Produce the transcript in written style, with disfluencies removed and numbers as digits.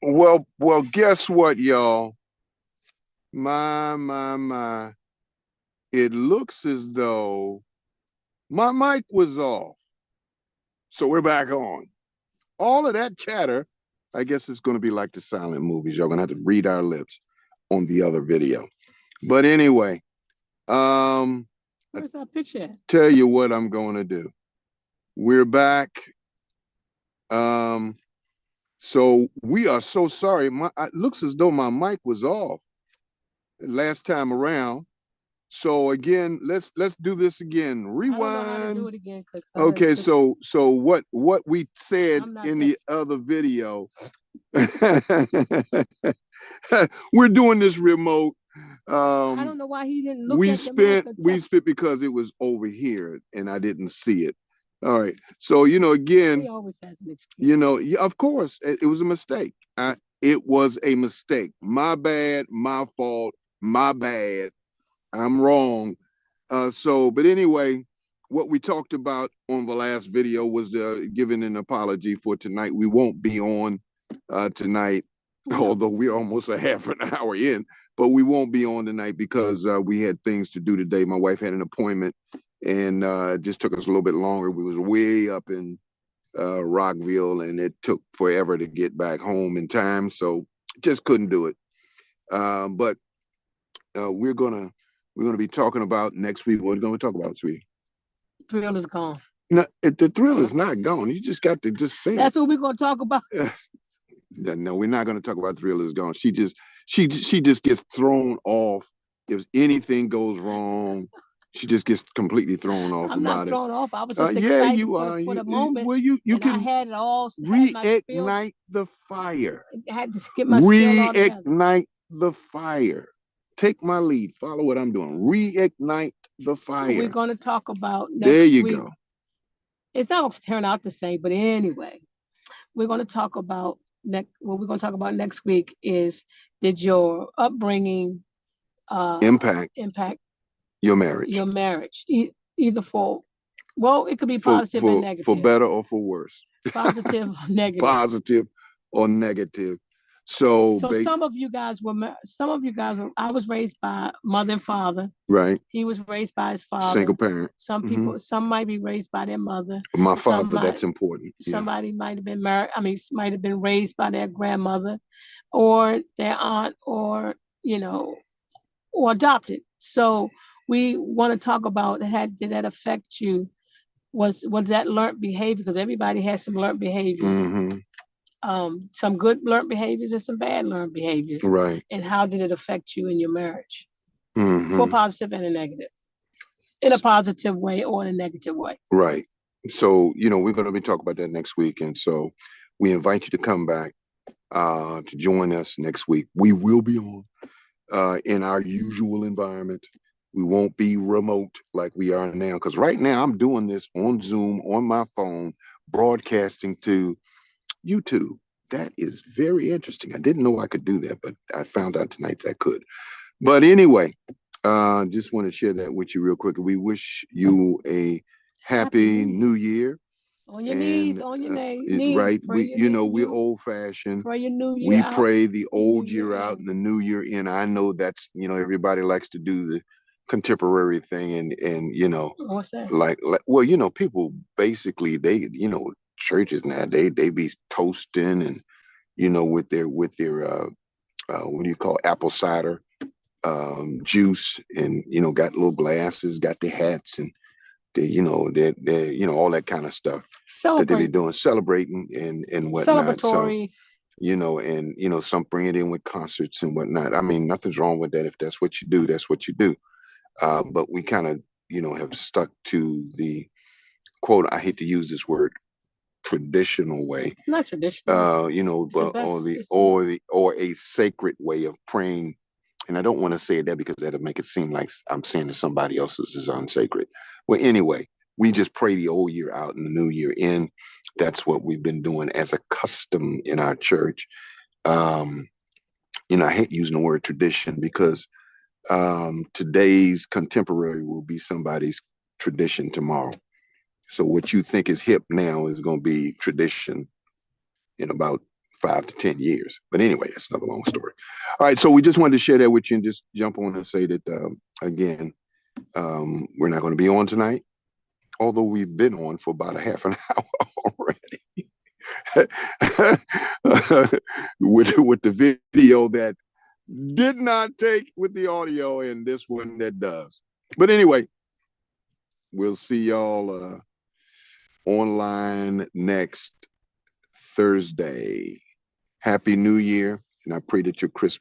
Well, guess what, y'all? My. It looks as though my mic was off. So we're back on. All of that chatter, I guess it's going to be like the silent movies. Y'all going to have to read our lips on the other video. But anyway, Where's our picture at? tell you what I'm going to do. We're back. So we are so sorry. It looks as though my mic was off last time around. So again, let's do this again. Rewind. I don't know how to do it again. Okay, so what we said in the other video. We're doing this remote. I don't know why he didn't look we at the mic. We spent because it was over here and I didn't see it. All right. So again, he always has an excuse. Yeah, of course, it was a mistake. It was a mistake. My bad, my fault, my bad. I'm wrong. But anyway, what we talked about on the last video was giving an apology for tonight. We won't be on tonight, although we're almost a half an hour in, but we won't be on tonight because we had things to do today. My wife had an appointment and it just took us a little bit longer. We was way up in Rockville and it took forever to get back home in time. So just couldn't do it. But we're gonna be talking about next week. What are we gonna talk about, sweetie? Thrill is gone. No, the thrill is not gone. You just got to just say that's what we're gonna talk about. No, we're not gonna talk about thrill is gone. She just gets thrown off if anything goes wrong. She just gets completely thrown off. I'm not thrown off. I was just excited yeah, you are. For the moment. Well, you can. I had it all. Reignite the fire. I had to get my reignite the fire. Take my lead. Follow what I'm doing. Reignite the fire. We're going to talk about next there you week. Go. It's not going to turn out the same, but anyway, we're going to talk about what we're going to talk about next week is, did your upbringing impact your marriage? Your marriage, either it could be positive and negative. For better or for worse. Positive or negative. Positive or negative. So some of you guys were. I was raised by mother and father. Right. He was raised by his father. Single parent. Some people, some might be raised by their mother. My father, that's important. Somebody might have been married. Might have been raised by their grandmother, or their aunt, or or adopted. So we want to talk about did that affect you? Was that learned behavior? Because everybody has some learned behaviors. Mm-hmm. Some good learned behaviors and some bad learned behaviors. Right. And how did it affect you in your marriage? Mm-hmm. For positive and a negative. In a positive way or in a negative way. Right. So, we're going to be talking about that next week. And so we invite you to come back to join us next week. We will be on in our usual environment. We won't be remote like we are now. Because right now I'm doing this on Zoom, on my phone, broadcasting to YouTube. That is very interesting. I didn't know I could do that, but I found out tonight that I could. But anyway, just want to share that with you real quick. We wish you a happy new year. On your knees, on your knees. Right. We're old fashioned. Pray your new year we out. Pray the old year out and the new year in. I know that's, everybody likes to do the contemporary thing and what's that? Like people basically they churches now they be toasting and with their what do you call apple cider juice and got little glasses, got their hats and they all that kind of stuff that they be doing, celebrating and whatnot. Celebratory. So some bring it in with concerts and whatnot. I mean, nothing's wrong with that. If that's what you do, that's what you do. But we kind of have stuck to the quote, I hate to use this word, traditional way. Not traditional. But or a sacred way of praying. And I don't want to say that because that'll make it seem like I'm saying that somebody else's is unsacred. Well, anyway, we just pray the old year out and the new year in. That's what we've been doing as a custom in our church. I hate using the word tradition because today's contemporary will be somebody's tradition tomorrow. So what you think is hip now is going to be tradition in about 5 to 10 years. But anyway, that's another long story. All right, so we just wanted to share that with you and just jump on and say that again, we're not going to be on tonight, although we've been on for about a half an hour already with the video that did not take with the audio, and this one that does. But anyway, we'll see y'all online next Thursday. Happy New Year, and I pray that your Christmas